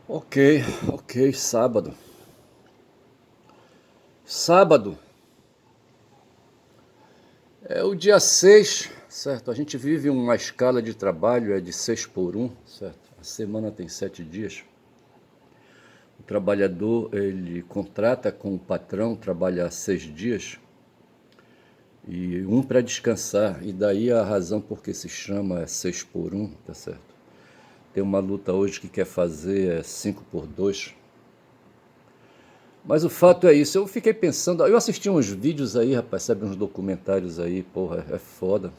Ok, ok, sábado. Sábado é o dia 6, certo? A gente vive uma escala de trabalho de 6 por um, certo? A semana tem 7 dias. O trabalhador, ele contrata com o patrão, trabalha 6 dias e um para descansar. E daí a razão por que se chama 6 por um, tá certo? Tem uma luta hoje que quer fazer 5 por 2. Mas o fato é isso, eu fiquei pensando, eu assisti uns vídeos aí, rapaz, sabe, uns documentários aí, porra, é foda.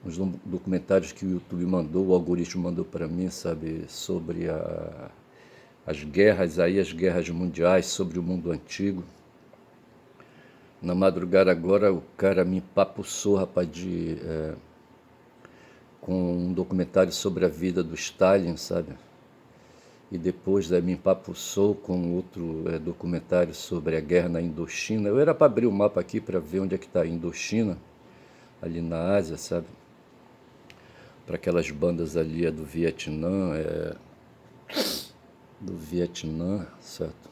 Uns documentários que o YouTube mandou, o algoritmo mandou para mim, sabe, sobre as guerras aí, as guerras mundiais, sobre o mundo antigo. Na madrugada agora o cara me empapuçou, rapaz, com um documentário sobre a vida do Stalin, sabe? E depois me empapuçou com outro documentário sobre a guerra na Indochina. Eu era para abrir o mapa aqui para ver onde é que está a Indochina, ali na Ásia, sabe? Para aquelas bandas ali do Vietnã, certo?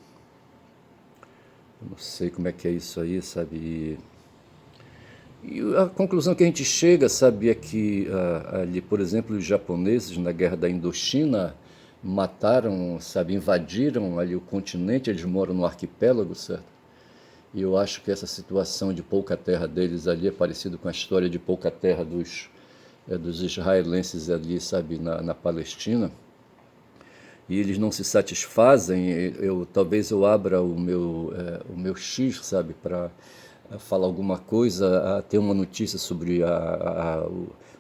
Eu não sei como é que é isso aí, sabe? E a conclusão que a gente chega, sabe, é que ali, por exemplo, os japoneses na guerra da Indochina mataram, sabe, invadiram ali o continente, eles moram no arquipélago, certo? E eu acho que essa situação de pouca terra deles ali é parecido com a história de pouca terra dos israelenses ali, sabe, na Palestina. E eles não se satisfazem, talvez eu abra o meu X, sabe, para falar alguma coisa, ter uma notícia sobre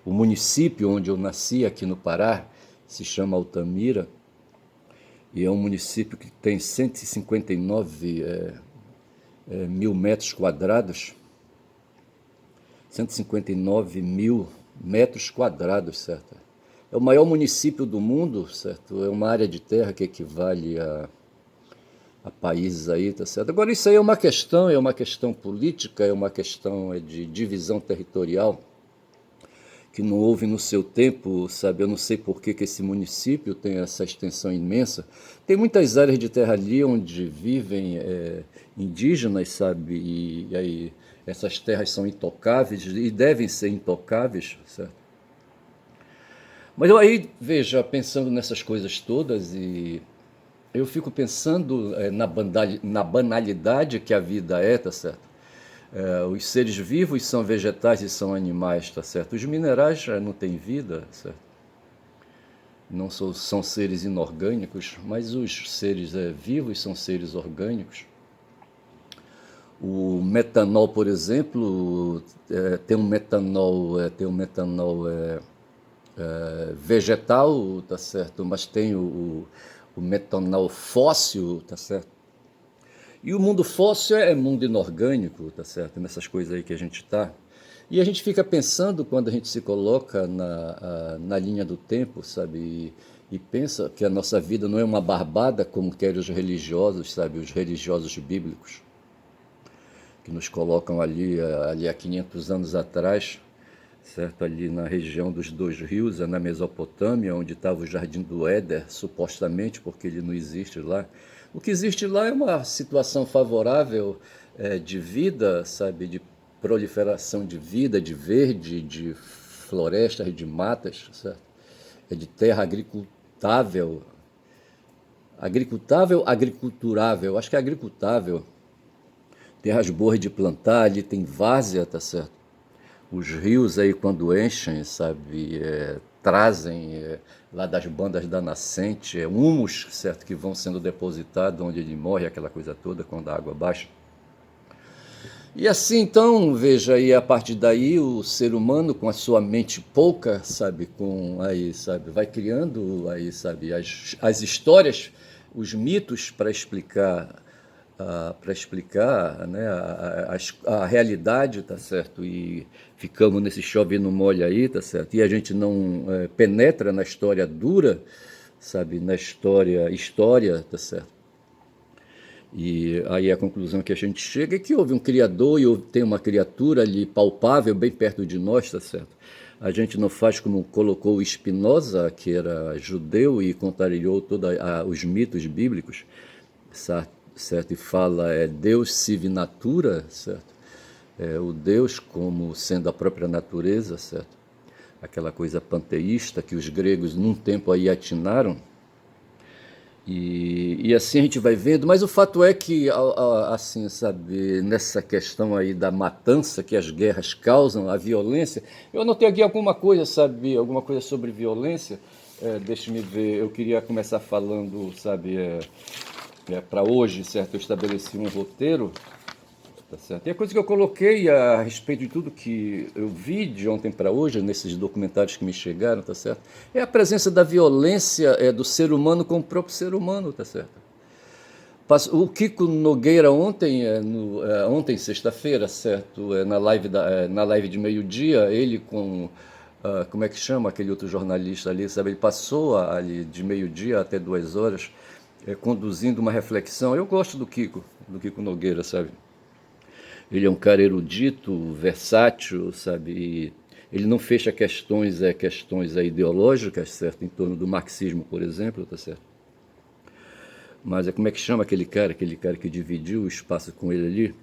o município onde eu nasci, aqui no Pará, se chama Altamira, e é um município que tem 159 mil metros quadrados, 159 mil metros quadrados, certo? É o maior município do mundo, certo? É uma área de terra que equivale a países aí, tá certo? Agora, isso aí é uma questão política, é uma questão de divisão territorial que não houve no seu tempo, sabe? Eu não sei por que esse município tem essa extensão imensa. Tem muitas áreas de terra ali onde vivem indígenas, sabe? E aí essas terras são intocáveis e devem ser intocáveis, certo? Mas eu aí, veja, pensando nessas coisas todas e eu fico pensando na banalidade que a vida é, tá certo? Os seres vivos são vegetais e são animais, tá certo? Os minerais não têm vida, certo? Não são seres inorgânicos, mas os seres vivos são seres orgânicos. O metanol, por exemplo, tem um metanol vegetal, tá certo? Mas tem o metanol fóssil, tá certo? E o mundo fóssil é mundo inorgânico, tá certo? Nessas coisas aí que a gente está. E a gente fica pensando quando a gente se coloca na linha do tempo, sabe? E pensa que a nossa vida não é uma barbada como querem os religiosos, sabe? Os religiosos bíblicos, que nos colocam ali há 500 anos atrás, certo? Ali na região dos dois rios, na Mesopotâmia, onde estava o Jardim do Éder, supostamente, porque ele não existe lá. O que existe lá é uma situação favorável de vida, sabe, de proliferação de vida, de verde, de florestas, e de matas, certo? É de terra agricultável, agriculturável, acho que é agricultável, terras boas de plantar, ali tem várzea, tá certo? Os rios aí quando enchem, sabe, trazem lá das bandas da nascente, humus, certo, que vão sendo depositados onde ele morre, aquela coisa toda, quando a água baixa. E assim, então, veja aí, a partir daí, o ser humano, com a sua mente pouca, sabe, vai criando aí, sabe, as histórias, os mitos para explicar, né, a realidade, tá certo? E ficamos nesse chove no molho aí, tá certo? E a gente não penetra na história dura, sabe, na história, tá certo? E aí a conclusão que a gente chega é que houve um criador e tem uma criatura ali palpável, bem perto de nós, tá certo? A gente não faz como colocou o Spinoza, que era judeu e contrariou todos os mitos bíblicos, certo? E fala Deus sive natura, certo? O Deus como sendo a própria natureza, certo? Aquela coisa panteísta que os gregos num tempo aí atinaram. E assim a gente vai vendo, mas o fato é que, assim, sabe, nessa questão aí da matança que as guerras causam, a violência, eu anotei aqui alguma coisa, sabe, alguma coisa sobre violência. Deixa-me ver, eu queria começar falando, sabe, para hoje, certo, eu estabeleci um roteiro, tá certo? E a coisa que eu coloquei a respeito de tudo que eu vi de ontem para hoje, nesses documentários que me chegaram, tá certo? É a presença da violência do ser humano com o próprio ser humano, tá certo? O Kiko Nogueira ontem, ontem sexta-feira, certo? Na live de meio-dia, ele com, como é que chama aquele outro jornalista ali, sabe? Ele passou ali de meio-dia até 2 horas, conduzindo uma reflexão. Eu gosto do Kiko Nogueira, sabe? Ele é um cara erudito, versátil, sabe? E ele não fecha questões ideológicas, certo? Em torno do marxismo, por exemplo, tá certo? Mas como é que chama aquele cara que dividiu o espaço com ele ali?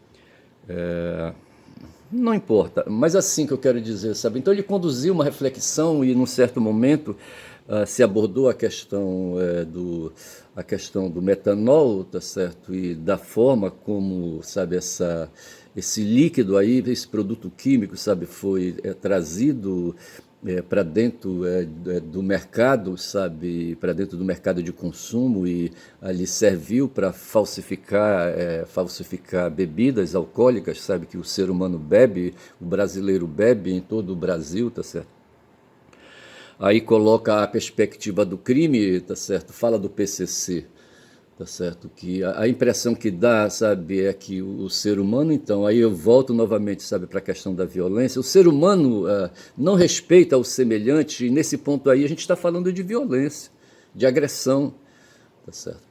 Não importa, mas assim que eu quero dizer, sabe? Então ele conduziu uma reflexão e num certo momento se abordou a questão do metanol, tá certo? E da forma como, sabe, esse líquido aí, esse produto químico, sabe, foi trazido para dentro do mercado, sabe, para dentro do mercado de consumo e ali serviu para falsificar bebidas alcoólicas, sabe, que o ser humano bebe, o brasileiro bebe em todo o Brasil, tá certo? Aí coloca a perspectiva do crime, tá certo? Fala do PCC, tá certo? Que a impressão que dá, sabe, é que o ser humano, então, aí eu volto novamente, sabe, para a questão da violência. O ser humano não respeita o semelhante, e nesse ponto aí a gente está falando de violência, de agressão, tá certo?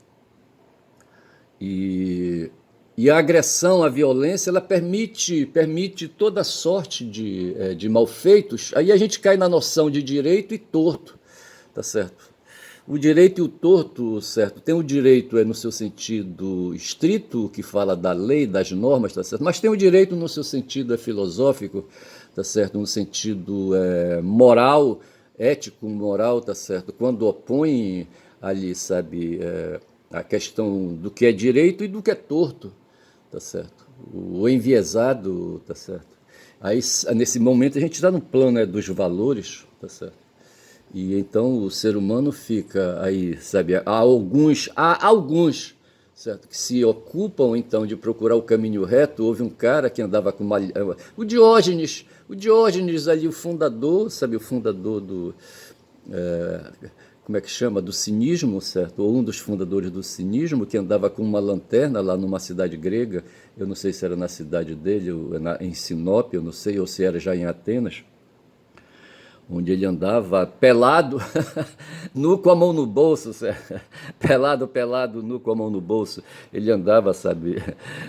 E, e a agressão, a violência, ela permite toda sorte de malfeitos. Aí a gente cai na noção de direito e torto, tá certo? O direito e o torto, certo? Tem o direito no seu sentido estrito, que fala da lei, das normas, tá certo? Mas tem o direito no seu sentido filosófico, tá certo? No sentido moral, ético, moral, tá certo? Quando opõe ali, sabe, a questão do que é direito e do que é torto, tá certo? O enviesado, tá certo? Aí, nesse momento, a gente está no plano dos valores, tá certo? E então o ser humano fica aí, sabe? Há alguns, certo, que se ocupam então de procurar o caminho reto. Houve um cara que andava com uma, o Diógenes ali, o fundador, sabe, o fundador do, como é que chama, do cinismo, certo? Ou um dos fundadores do cinismo, que andava com uma lanterna lá numa cidade grega. Eu não sei se era na cidade dele, ou em Sinop, eu não sei, ou se era já em Atenas, onde ele andava pelado, nu com a mão no bolso, pelado, nu com a mão no bolso, ele andava, sabe,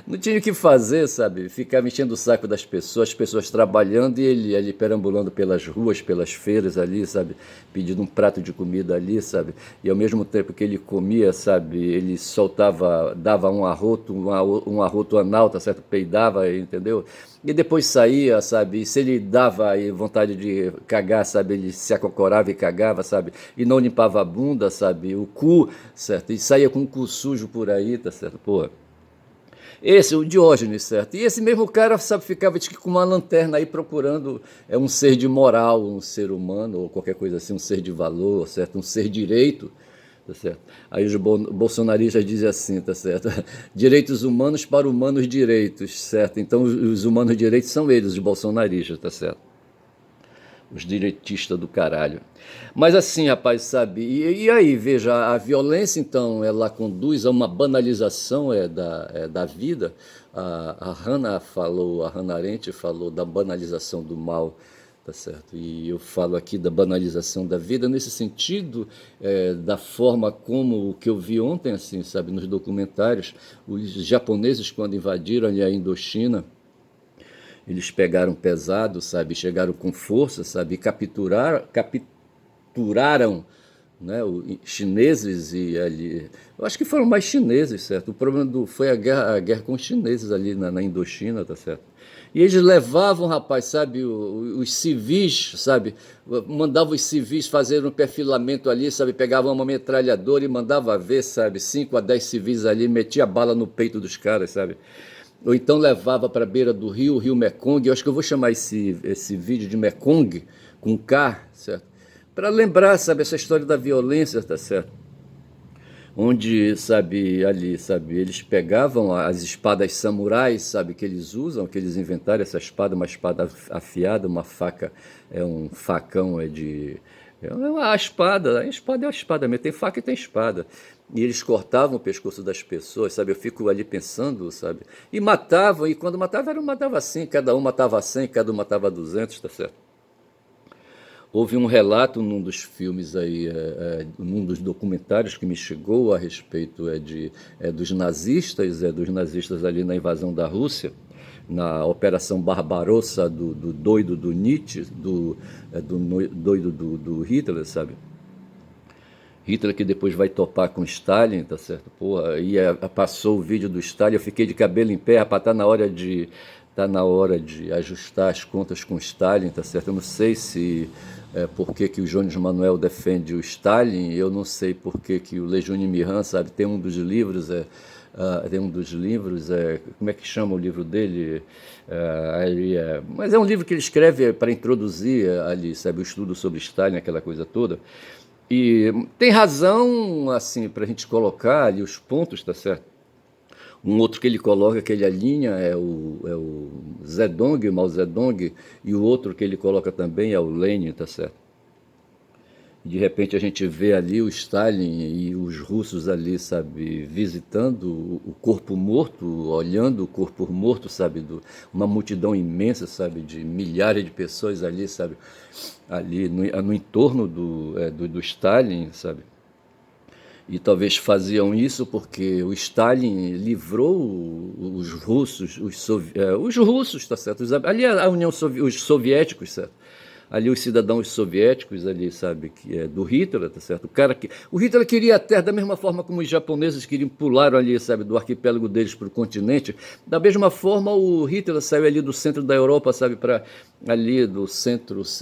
não tinha o que fazer, sabe, ficava enchendo o saco das pessoas, as pessoas trabalhando e ele ali perambulando pelas ruas, pelas feiras ali, sabe, pedindo um prato de comida ali, sabe, e ao mesmo tempo que ele comia, sabe, ele soltava, dava um arroto anal, tá certo, peidava, entendeu? E depois saía, sabe? E se ele dava aí vontade de cagar, sabe? Ele se acocorava e cagava, sabe? E não limpava a bunda, sabe? O cu, certo? E saía com o cu sujo por aí, tá certo? Pô. Esse, o Diógenes, certo? E esse mesmo cara, sabe, ficava com uma lanterna aí procurando um ser de moral, um ser humano, ou qualquer coisa assim, um ser de valor, certo? Um ser direito, tá certo? Aí os bolsonaristas dizem assim, tá certo? Direitos humanos para humanos direitos, certo? Então os humanos direitos são eles, os bolsonaristas, tá certo? Os direitistas do caralho. Mas assim, rapaz, sabe? E aí, veja, a violência, então, ela conduz a uma banalização da vida. A Hannah Arendt falou da banalização do mal, tá certo? E eu falo aqui da banalização da vida nesse sentido, da forma como o que eu vi ontem, assim, sabe, nos documentários, os japoneses, quando invadiram ali a Indochina, Eles pegaram pesado, sabe? Chegaram com força, sabe? Capturaram, né, chineses e ali. Eu acho que foram mais chineses, certo? O problema foi a guerra com os chineses ali na Indochina, tá certo? E eles levavam, rapaz, sabe, os civis, sabe? Mandavam os civis fazer um perfilamento ali, sabe? Pegavam uma metralhadora e mandava ver, sabe? 5 a 10 civis ali, metia bala no peito dos caras, sabe? Ou então levava para a beira do rio, o rio Mekong. Eu acho que eu vou chamar esse vídeo de Mekong, com K, certo? Para lembrar, sabe, essa história da violência, tá certo? Onde, sabe, ali, sabe, eles pegavam as espadas samurais, sabe, que eles usam, que eles inventaram essa espada, uma espada afiada, uma faca, é um facão, é uma espada, a espada é uma espada mesmo, tem faca e tem espada. E eles cortavam o pescoço das pessoas, sabe, eu fico ali pensando, sabe, e matavam, e quando matavam, matava assim, cada um matava 100, cada um matava 200, tá certo? Houve um relato num dos filmes aí, num dos documentários que me chegou a respeito dos nazistas ali na invasão da Rússia, na Operação Barbarossa do doido do Nietzsche, doido do Hitler, sabe? Hitler que depois vai topar com Stalin, tá certo? Porra, aí passou o vídeo do Stalin, eu fiquei de cabelo em pé, rapaz, tá na hora de ajustar as contas com Stalin, tá certo? Eu não sei se por que o Jones Manuel defende o Stalin, eu não sei por que o Lejeune Mihan, sabe? Tem um dos livros, como é que chama o livro dele? Mas é um livro que ele escreve para introduzir ali, sabe, o estudo sobre Stalin, aquela coisa toda. E tem razão, assim, para a gente colocar ali os pontos, tá certo? Um outro que ele coloca, que ele alinha, é o Zedong, o Mao Zedong, e o outro que ele coloca também é o Lenin, tá certo? De repente a gente vê ali o Stalin e os russos ali, sabe, visitando o corpo morto, olhando o corpo morto, sabe, uma multidão imensa, sabe, de milhares de pessoas ali, sabe, ali no entorno do Stalin, sabe. E talvez faziam isso porque o Stalin livrou os russos, os russos, tá certo? Ali a União os soviéticos, certo? Ali os cidadãos soviéticos ali, sabe, que é do Hitler, tá certo? O Hitler queria a terra da mesma forma como os japoneses queriam pular ali, sabe, do arquipélago deles para o continente. Da mesma forma o Hitler saiu ali do centro da Europa, sabe, para ali do centro-oeste,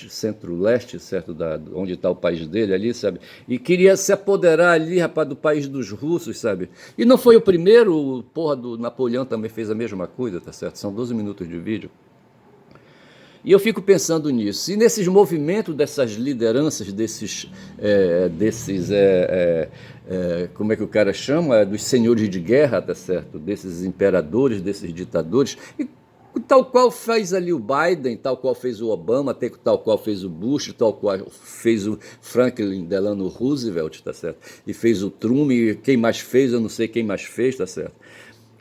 centro-leste, certo, onde está o país dele ali, sabe, e queria se apoderar ali, rapaz, do país dos russos, sabe, e não foi o primeiro, o porra do Napoleão também fez a mesma coisa, tá certo, são 12 minutos de vídeo. E eu fico pensando nisso. E nesses movimentos dessas lideranças, como é que o cara chama? Dos senhores de guerra, tá certo? Desses imperadores, desses ditadores. E tal qual fez ali o Biden, tal qual fez o Obama, tal qual fez o Bush, tal qual fez o Franklin Delano Roosevelt, tá certo? E fez o Truman, e quem mais fez, eu não sei quem mais fez, tá certo?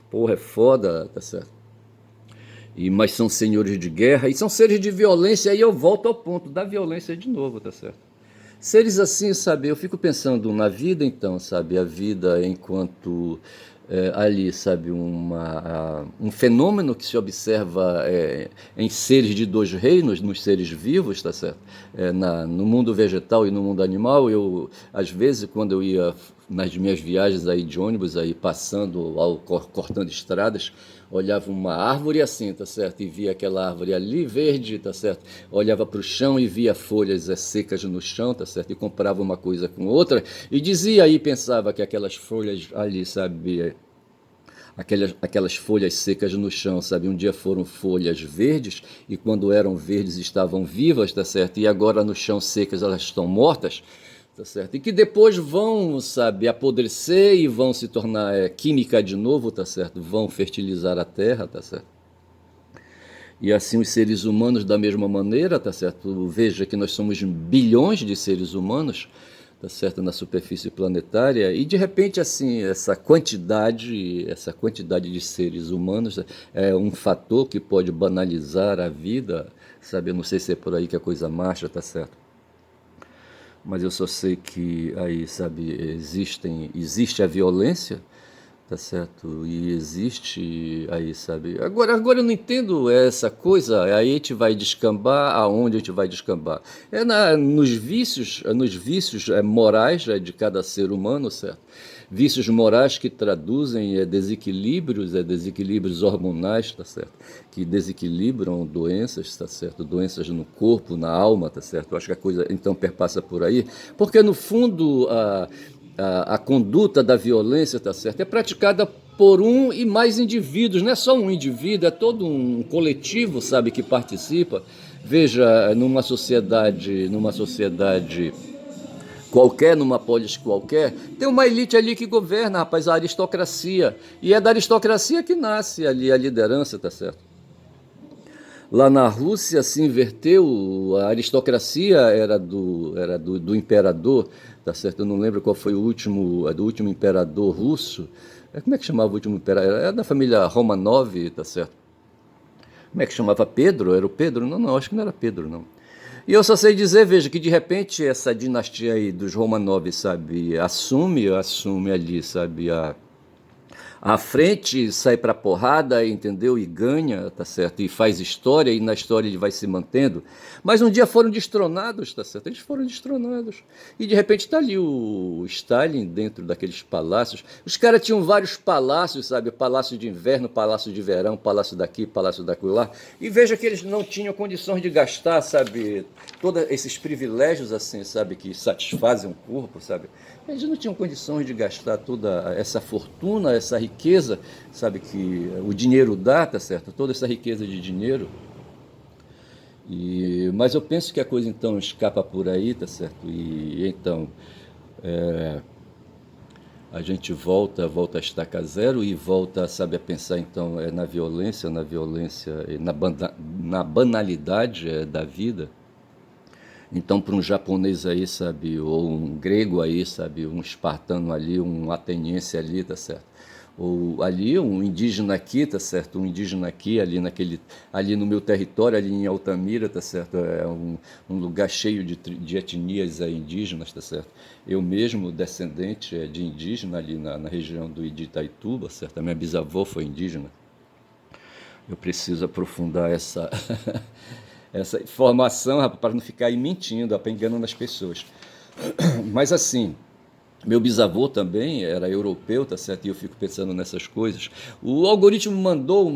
Porra, é foda, tá certo? Mas são senhores de guerra e são seres de violência, aí eu volto ao ponto da violência de novo, tá certo? Seres assim, sabe, eu fico pensando na vida então, sabe, a vida enquanto ali, sabe, um fenômeno que se observa em seres de dois reinos, nos seres vivos, tá certo? No mundo vegetal e no mundo animal, às vezes, quando eu ia nas minhas viagens aí de ônibus, aí passando, cortando estradas, olhava uma árvore assim, tá certo? E via aquela árvore ali verde, tá certo? Olhava para o chão e via folhas secas no chão, tá certo? E comparava uma coisa com outra e dizia aí, pensava que aquelas folhas ali, sabe? Aquelas folhas secas no chão, sabe? Um dia foram folhas verdes e quando eram verdes estavam vivas, tá certo? E agora no chão secas elas estão mortas, tá certo? E que depois vão, sabe, apodrecer e vão se tornar química de novo, tá certo? Vão fertilizar a terra, tá certo? E assim os seres humanos da mesma maneira, tá certo? Veja que nós somos bilhões de seres humanos, tá certo, na superfície planetária, e de repente assim essa quantidade de seres humanos é um fator que pode banalizar a vida, sabe? Eu não sei se é por aí que a coisa marcha, tá certo? Mas eu só sei que aí, sabe, existe a violência, tá certo? E existe aí, sabe? Agora eu não entendo essa coisa, aí a gente vai descambar, aonde a gente vai descambar? Nos vícios morais de cada ser humano, certo? Vícios morais que traduzem desequilíbrios hormonais, tá certo? Que desequilibram doenças, tá certo? Doenças no corpo, na alma, tá certo? Eu acho que a coisa então perpassa por aí, porque no fundo a conduta da violência, tá certo? É praticada por um e mais indivíduos, não é só um indivíduo, é todo um coletivo, sabe, que participa. Veja, numa sociedade qualquer, numa polis qualquer, tem uma elite ali que governa, rapaz, a aristocracia. E é da aristocracia que nasce ali a liderança, tá certo? Lá na Rússia se inverteu, a aristocracia era do imperador, tá certo? Eu não lembro qual foi do último imperador russo. Como é que chamava o último imperador? Era da família Romanov, tá certo? Como é que chamava? Pedro? Era o Pedro? Não, não, acho que não era Pedro, não. E eu só sei dizer, veja, que de repente essa dinastia aí dos Romanov, sabe, assume ali, sabe, a frente, sai pra porrada, entendeu? E ganha, tá certo? E faz história, e na história ele vai se mantendo. Mas um dia foram destronados, tá certo? Eles foram destronados. E de repente está ali o Stalin dentro daqueles palácios. Os caras tinham vários palácios, sabe? Palácio de inverno, palácio de verão, palácio daqui, palácio daquilo. E veja que eles não tinham condições de gastar, sabe? Todos esses privilégios, assim, sabe? Que satisfazem o corpo, sabe? Eles não tinham condições de gastar toda essa fortuna, essa riqueza, sabe, que o dinheiro dá, tá certo? Toda essa riqueza de dinheiro. Mas eu penso que a coisa então escapa por aí, tá certo? E então a gente volta a estaca zero e volta, sabe, a pensar então na violência, na banalidade da vida. Então, para um japonês aí, sabe, ou um grego aí, sabe, um espartano ali, um ateniense ali, tá certo? Ou ali, um indígena aqui, tá certo? Um indígena aqui, ali no meu território, ali em Altamira, tá certo? É um lugar cheio de etnias aí indígenas, tá certo? Eu mesmo, descendente de indígena ali na região do Itaituba, certo? A minha bisavó foi indígena. Eu preciso aprofundar essa informação, rapaz, para não ficar aí mentindo, enganando as pessoas. Mas assim, meu bisavô também era europeu, tá certo? E eu fico pensando nessas coisas. O algoritmo mandou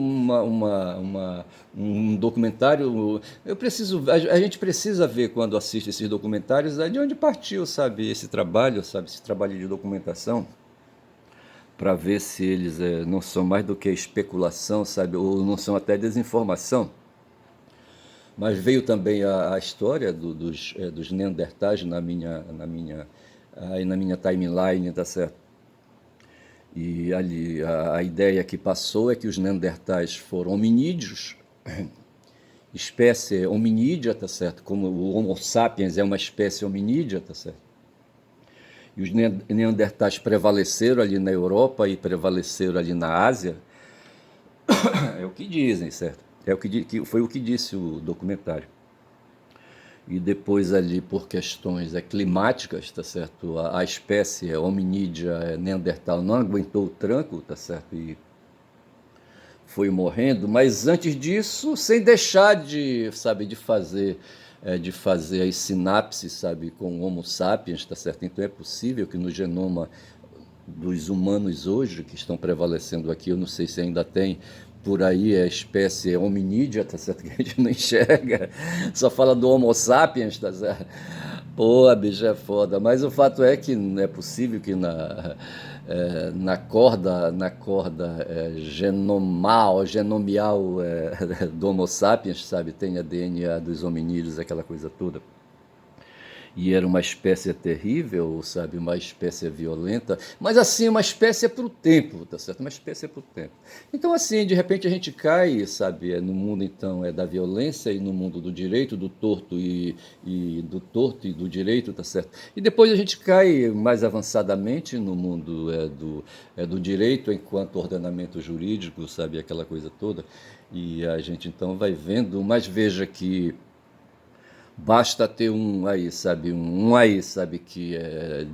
um documentário. A gente precisa ver quando assiste esses documentários de onde partiu, sabe, esse trabalho de documentação, para ver se eles não são mais do que especulação, sabe, ou não são até desinformação. Mas veio também a história dos Neandertais aí na minha timeline, tá certo? E ali a ideia que passou é que os Neandertais foram hominídeos, espécie hominídea, tá certo? Como o Homo sapiens é uma espécie hominídea, tá certo? E os Neandertais prevaleceram ali na Europa e prevaleceram ali na Ásia, é o que dizem, certo? Foi o que disse o documentário. E depois ali por questões climáticas, tá certo? A espécie hominídea neandertal não aguentou o tranco, tá certo? E foi morrendo, mas antes disso, sem deixar sabe, de fazer as sinapses, sabe, com o Homo sapiens, tá certo? Então é possível que no genoma dos humanos hoje, que estão prevalecendo aqui, eu não sei se ainda tem por aí a espécie hominídea, tá certo? Que a gente não enxerga, só fala do Homo sapiens, tá certo? Pô, bicho, é foda. Mas o fato é que é possível que na corda genomial do Homo sapiens, sabe, tenha DNA dos hominídeos, aquela coisa toda. E era uma espécie terrível, sabe, uma espécie violenta, mas assim, uma espécie para o tempo, tá certo? Uma espécie para o tempo. Então assim, de repente a gente cai, sabe, no mundo então da violência e no mundo do direito, do torto e do direito, tá certo? E depois a gente cai mais avançadamente no mundo do direito enquanto ordenamento jurídico, sabe, aquela coisa toda. E a gente então vai vendo, mas veja que Basta ter um aí, sabe, que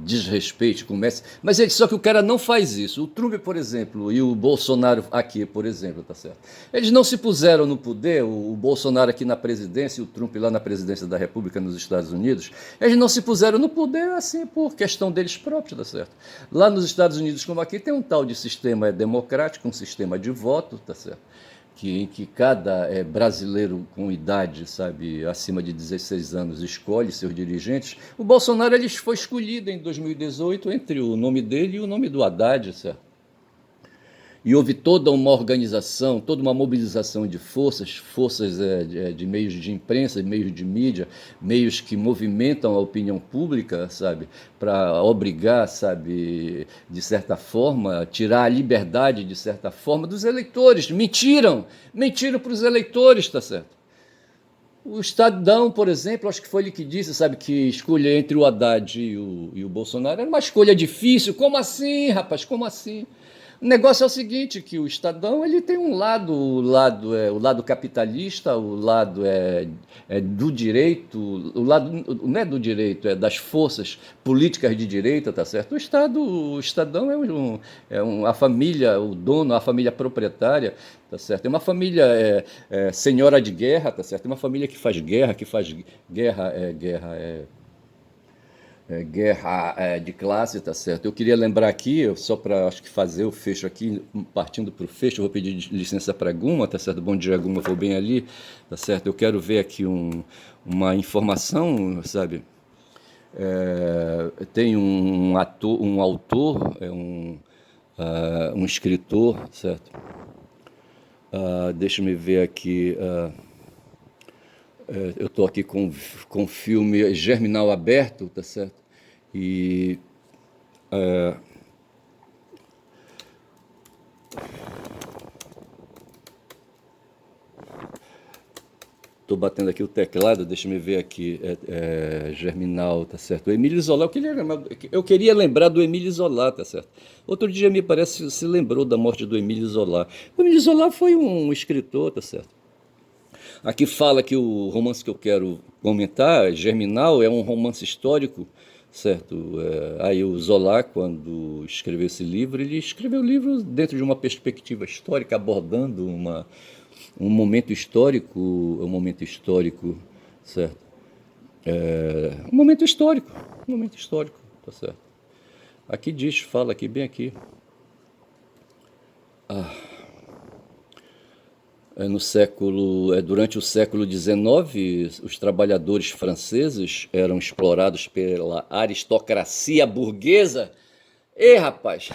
desrespeite, comece. Mas só que o cara não faz isso. O Trump, por exemplo, e o Bolsonaro aqui, por exemplo, tá certo? Eles não se puseram no poder, o Bolsonaro aqui na presidência e o Trump lá na presidência da República nos Estados Unidos, eles não se puseram no poder assim por questão deles próprios, tá certo? Lá nos Estados Unidos, como aqui, tem um tal de sistema democrático, um sistema de voto, tá certo? Que cada brasileiro com idade, sabe, acima de 16 anos, escolhe seus dirigentes. O Bolsonaro ele foi escolhido em 2018 entre o nome dele e o nome do Haddad, certo? E houve toda uma organização, toda uma mobilização de forças de meios de imprensa, meios de mídia, meios que movimentam a opinião pública, sabe, para obrigar, sabe, de certa forma, tirar a liberdade, de certa forma, dos eleitores. Mentiram para os eleitores, tá certo? O Estadão, por exemplo, acho que foi ele que disse, sabe, que escolher entre o Haddad e o Bolsonaro era uma escolha difícil. Como assim, rapaz? Como assim? O negócio é o seguinte, que o Estadão ele tem o lado capitalista, o lado do direito, o lado não é do direito, é das forças políticas de direita, tá certo? O Estadão a família, o dono, a família proprietária, tá certo? É uma família senhora de guerra, tá certo? É uma família que faz guerra, guerra de classe, tá certo? Eu queria lembrar aqui, só para acho que fazer o fecho aqui, partindo para o fecho, eu vou pedir licença para a Guma, tá certo? Bom dia, Guma, vou bem ali, tá certo? Eu quero ver aqui uma informação, sabe? Tem um autor, um escritor, certo? Deixa me ver aqui. Eu estou aqui com o filme Germinal aberto, tá certo? E estou batendo aqui o teclado, deixa me ver aqui. Germinal, tá certo? O Emílio Zola, eu queria lembrar do Emílio Zola, tá certo? Outro dia me parece se lembrou da morte do Emílio Zola. O Emílio Zola foi um escritor, tá certo? Aqui fala que o romance que eu quero comentar, Germinal, é um romance histórico, certo? Aí o Zola, quando escreveu esse livro, ele escreveu o livro dentro de uma perspectiva histórica, abordando um momento histórico, certo? Um momento histórico, tá certo? Aqui diz, fala aqui, bem aqui. Durante o século XIX, os trabalhadores franceses eram explorados pela aristocracia burguesa. Ei, rapaz!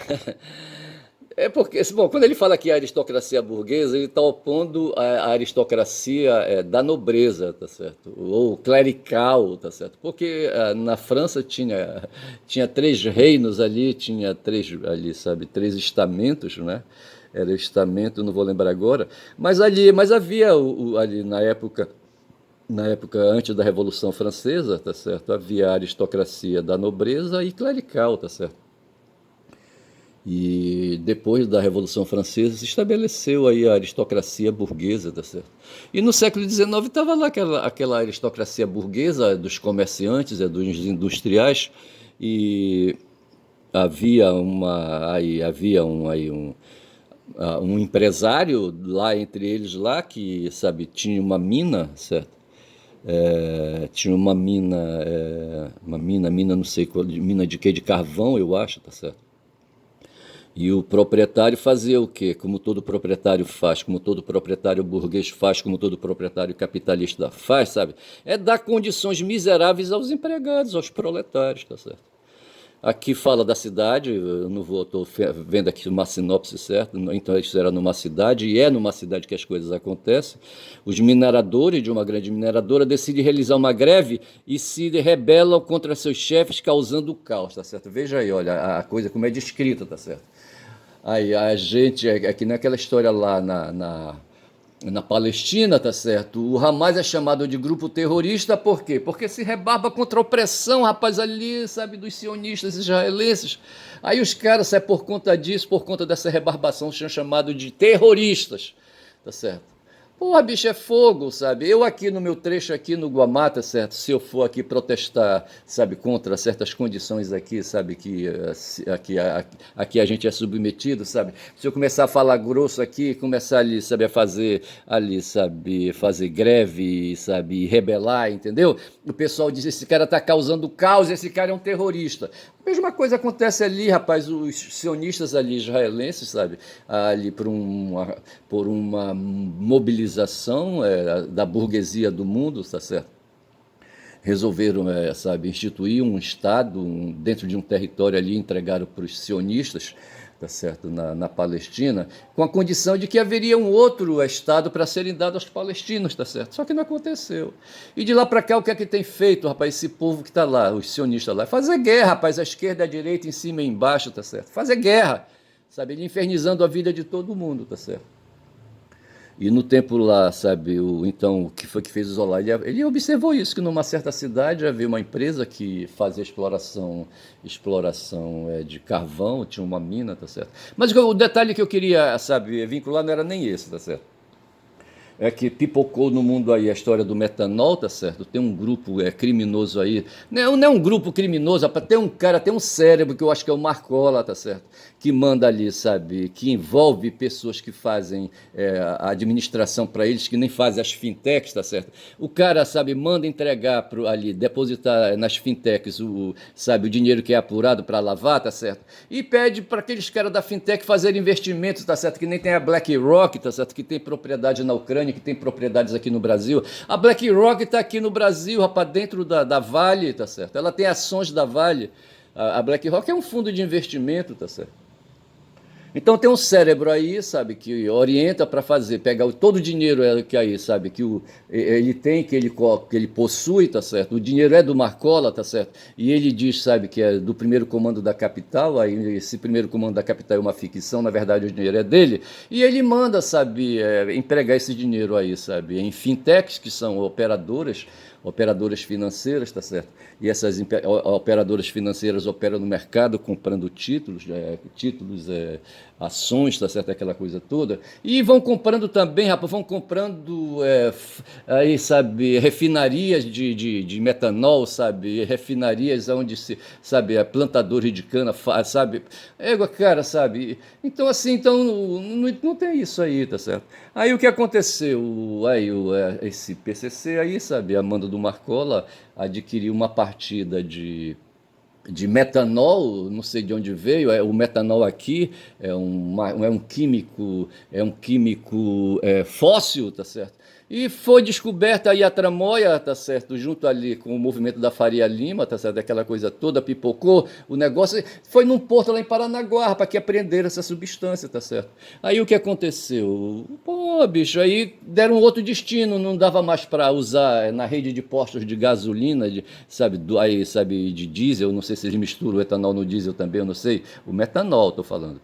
É porque, bom, quando ele fala que a aristocracia burguesa, ele está opondo a aristocracia da nobreza, tá certo? Ou clerical, tá certo? Porque na França tinha três reinos ali, tinha três estamentos, né? Era o estamento, não vou lembrar agora, mas havia ali na época antes da Revolução Francesa, tá certo? Havia a aristocracia da nobreza e clerical, tá certo? E depois da Revolução Francesa se estabeleceu aí a aristocracia burguesa, tá certo? E no século XIX estava lá aquela aristocracia burguesa dos comerciantes, dos industriais, e havia um empresário lá entre eles lá que, sabe, tinha uma mina, certo? Tinha uma mina, não sei qual, mina de quê? De carvão, eu acho, tá certo? E o proprietário fazia o quê? Como todo proprietário faz, como todo proprietário burguês faz, como todo proprietário capitalista faz, sabe? É dar condições miseráveis aos empregados, aos proletários, tá certo? Aqui fala da cidade, eu não vou, estou vendo aqui uma sinopse certa, então isso era numa cidade, e é numa cidade que as coisas acontecem. Os mineradores de uma grande mineradora decidem realizar uma greve e se rebelam contra seus chefes, causando caos, tá certo? Veja aí, olha, a coisa como é descrita, tá certo? Aí a gente, é que naquela história lá na Palestina, tá certo? O Hamas é chamado de grupo terrorista por quê? Porque se rebarba contra a opressão, rapaz, ali, sabe, dos sionistas israelenses. Aí os caras, sabe, por conta disso, por conta dessa rebarbação, são chamados de terroristas, tá certo? Porra, bicho, é fogo, sabe? Eu aqui no meu trecho aqui no Guamá, tá certo? Se eu for aqui protestar, sabe, contra certas condições aqui, sabe, que aqui a gente é submetido, sabe? Se eu começar a falar grosso aqui, começar ali, sabe, a fazer ali, sabe, fazer greve, sabe, rebelar, entendeu? O pessoal diz, esse cara tá causando caos, esse cara é um terrorista. A mesma coisa acontece ali, rapaz, os sionistas ali israelenses, sabe, ali por uma mobilização da burguesia do mundo, tá certo? Resolveram, sabe, instituir um Estado dentro de um território ali, entregaram para os sionistas, tá certo, na Palestina, com a condição de que haveria um outro Estado para serem dados aos palestinos, tá certo? Só que não aconteceu. E de lá para cá, o que é que tem feito, rapaz, esse povo que está lá, os sionistas lá? Fazer guerra, rapaz, a esquerda, a direita, em cima e embaixo, tá certo? Fazer guerra, sabe, ele infernizando a vida de todo mundo, tá certo? E no tempo lá, sabe, então, o que foi que fez isolar? Ele observou isso, que numa certa cidade havia uma empresa que fazia exploração de carvão, tinha uma mina, tá certo? Mas o detalhe que eu queria, sabe, vincular não era nem esse, tá certo? É que pipocou no mundo aí a história do metanol, tá certo? Tem um grupo criminoso aí, não é um grupo criminoso, rapaz, tem um cara, tem um cérebro que eu acho que é o Marcola, tá certo? Que manda ali, sabe, que envolve pessoas que fazem a administração para eles, que nem fazem as fintechs, tá certo? O cara, sabe, manda entregar ali, depositar nas fintechs sabe, o dinheiro que é apurado para lavar, tá certo? E pede para aqueles caras da fintech fazerem investimentos, tá certo? Que nem tem a BlackRock, tá certo? Que tem propriedade na Ucrânia, que tem propriedades aqui no Brasil. A BlackRock está aqui no Brasil, rapaz, dentro da Vale, tá certo? Ela tem ações da Vale. A BlackRock é um fundo de investimento, tá certo? Então tem um cérebro aí, sabe, que orienta para fazer, pegar todo o dinheiro que aí, sabe, ele tem, que ele possui, tá certo? O dinheiro é do Marcola, tá certo? E ele diz, sabe, que é do primeiro comando da capital, aí esse primeiro comando da capital é uma ficção, na verdade o dinheiro é dele, e ele manda, sabe, empregar esse dinheiro aí, sabe, em fintechs, que são operadoras financeiras, tá certo? E essas operadoras financeiras operam no mercado comprando títulos, ações, tá certo? Aquela coisa toda. E vão comprando também, rapaz, vão comprando aí, sabe, refinarias de metanol, sabe? Refinarias onde se, sabe, plantadores de cana, sabe? Cara, sabe? Então, assim, então, não tem isso aí, tá certo? Aí o que aconteceu? Aí esse PCC aí, sabe, a mando do Marcola adquiriu uma partida de metanol, não sei de onde veio, o metanol aqui é um químico fóssil, tá certo? E foi descoberta aí a tramóia, tá certo, junto ali com o movimento da Faria Lima, tá certo, aquela coisa toda, pipocou, o negócio foi num porto lá em Paranaguá, para que apreenderam essa substância, tá certo? Aí o que aconteceu? Pô, bicho, aí deram outro destino, não dava mais para usar na rede de postos de gasolina, sabe, de diesel, não sei se eles misturam o etanol no diesel também, eu não sei, o metanol, tô falando.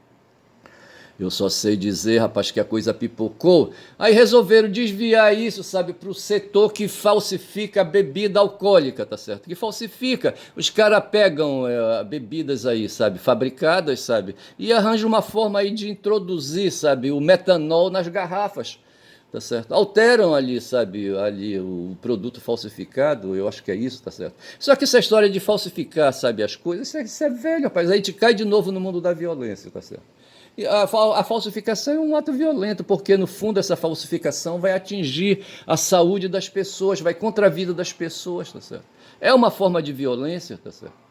Eu só sei dizer, rapaz, que a coisa pipocou. Aí resolveram desviar isso, sabe, para o setor que falsifica a bebida alcoólica, tá certo? Que falsifica. Os caras pegam bebidas aí, sabe, fabricadas, sabe, e arranjam uma forma aí de introduzir, sabe, o metanol nas garrafas. Tá certo? Alteram ali, sabe, ali o produto falsificado, eu acho que é isso, tá certo? Só que essa história de falsificar, sabe, as coisas, isso é velho, rapaz. Aí a gente cai de novo no mundo da violência, tá certo? E a falsificação é um ato violento, porque no fundo essa falsificação vai atingir a saúde das pessoas, vai contra a vida das pessoas, tá certo? É uma forma de violência, tá certo?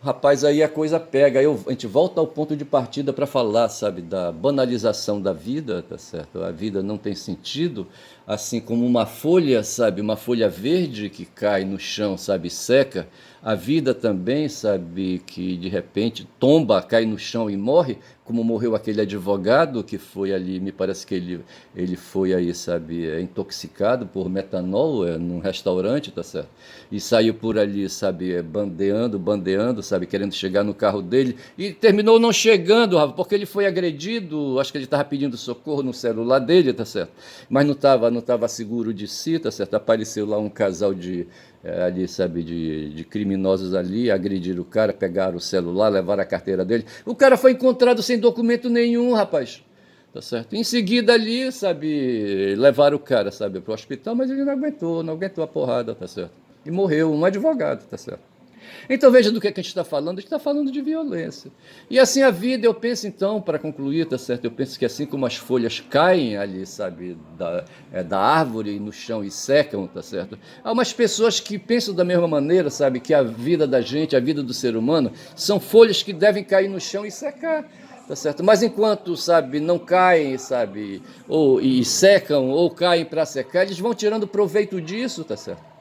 Rapaz, aí a coisa pega, aí a gente volta ao ponto de partida para falar, sabe, da banalização da vida, tá certo? A vida não tem sentido, assim como uma folha, sabe, uma folha verde que cai no chão, sabe, seca, a vida também, sabe, que de repente tomba, cai no chão e morre, como morreu aquele advogado que foi ali, me parece que ele foi aí, sabe, intoxicado por metanol num restaurante, tá certo? E saiu por ali, sabe, bandeando, sabe, querendo chegar no carro dele e terminou não chegando, Rafa, porque ele foi agredido, acho que ele estava pedindo socorro no celular dele, tá certo? Mas não estava seguro de si, tá certo? Apareceu lá um casal ali, sabe, de criminosos ali, agrediram o cara, pegaram o celular, levaram a carteira dele. O cara foi encontrado sem documento nenhum, rapaz. tá certo? Em seguida ali, sabe, levaram o cara, sabe, pro hospital, mas ele não aguentou a porrada, tá certo? E morreu, um advogado, tá certo? Então veja do que a gente está falando, a gente está falando de violência. E assim a vida, eu penso então, para concluir, tá certo? Eu penso que assim como as folhas caem ali, sabe, da árvore no chão e secam, tá certo? Há umas pessoas que pensam da mesma maneira, sabe, que a vida da gente, a vida do ser humano, são folhas que devem cair no chão e secar. Tá certo? Mas enquanto, sabe, não caem, sabe, ou e secam ou caem para secar, eles vão tirando proveito disso, tá certo?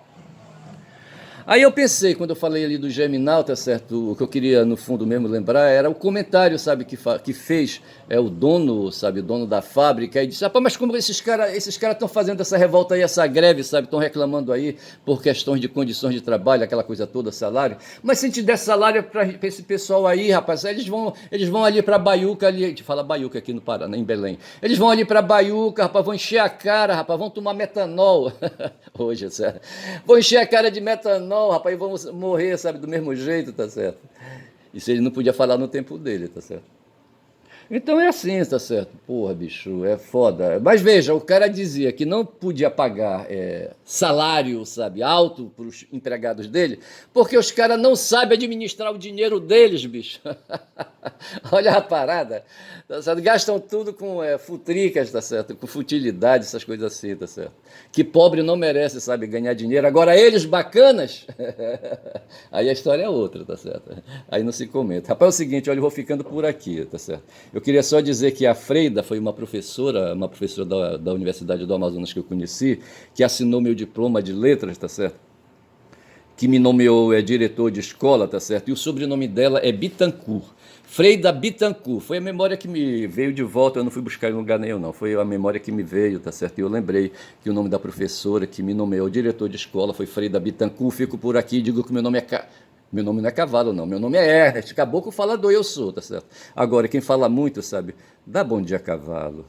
Aí eu pensei, quando eu falei ali do Germinal, tá certo? O que eu queria, no fundo mesmo, lembrar era o comentário, sabe, que fez o dono, sabe, o dono da fábrica, e disse, rapaz, mas como esses cara estão fazendo essa revolta aí, essa greve, sabe, estão reclamando aí por questões de condições de trabalho, aquela coisa toda, salário. Mas se a gente der salário para esse pessoal aí, rapaz, eles vão ali para Baiuca, ali, a gente fala Baiuca aqui no Paraná, em Belém. Eles vão ali para Baiuca, rapaz, vão encher a cara, rapaz, vão tomar metanol. Hoje, sério. Vão encher a cara de metanol, rapaz, e vão morrer, sabe, do mesmo jeito, tá certo? Isso ele não podia falar no tempo dele, tá certo? Então é assim, tá certo? Porra, bicho, é foda. Mas veja, o cara dizia que não podia pagar salário, sabe, alto para os empregados dele, porque os caras não sabem administrar o dinheiro deles, bicho. Olha a parada, tá certo? Gastam tudo com futricas, tá certo? Com futilidade, essas coisas assim, tá certo? Que pobre não merece, sabe, ganhar dinheiro. Agora eles, bacanas, aí a história é outra, tá certo? Aí não se comenta. Rapaz, é o seguinte, olha, eu vou ficando por aqui, tá certo? Eu queria só dizer que a Freida foi uma professora da Universidade do Amazonas que eu conheci, que assinou meu diploma de letras, tá certo? Que me nomeou diretor de escola, tá certo? E o sobrenome dela é Bittencourt. Freida Bittencourt. Foi a memória que me veio de volta, eu não fui buscar em lugar nenhum, não. Foi a memória que me veio, tá certo? E eu lembrei que o nome da professora que me nomeou diretor de escola foi Freida Bittencourt. Fico por aqui e digo que meu nome é... Meu nome não é Cavalo, não. Meu nome é Ernest. Caboclo falador eu sou, tá certo? Agora, quem fala muito, sabe? Dá bom dia, Cavalo.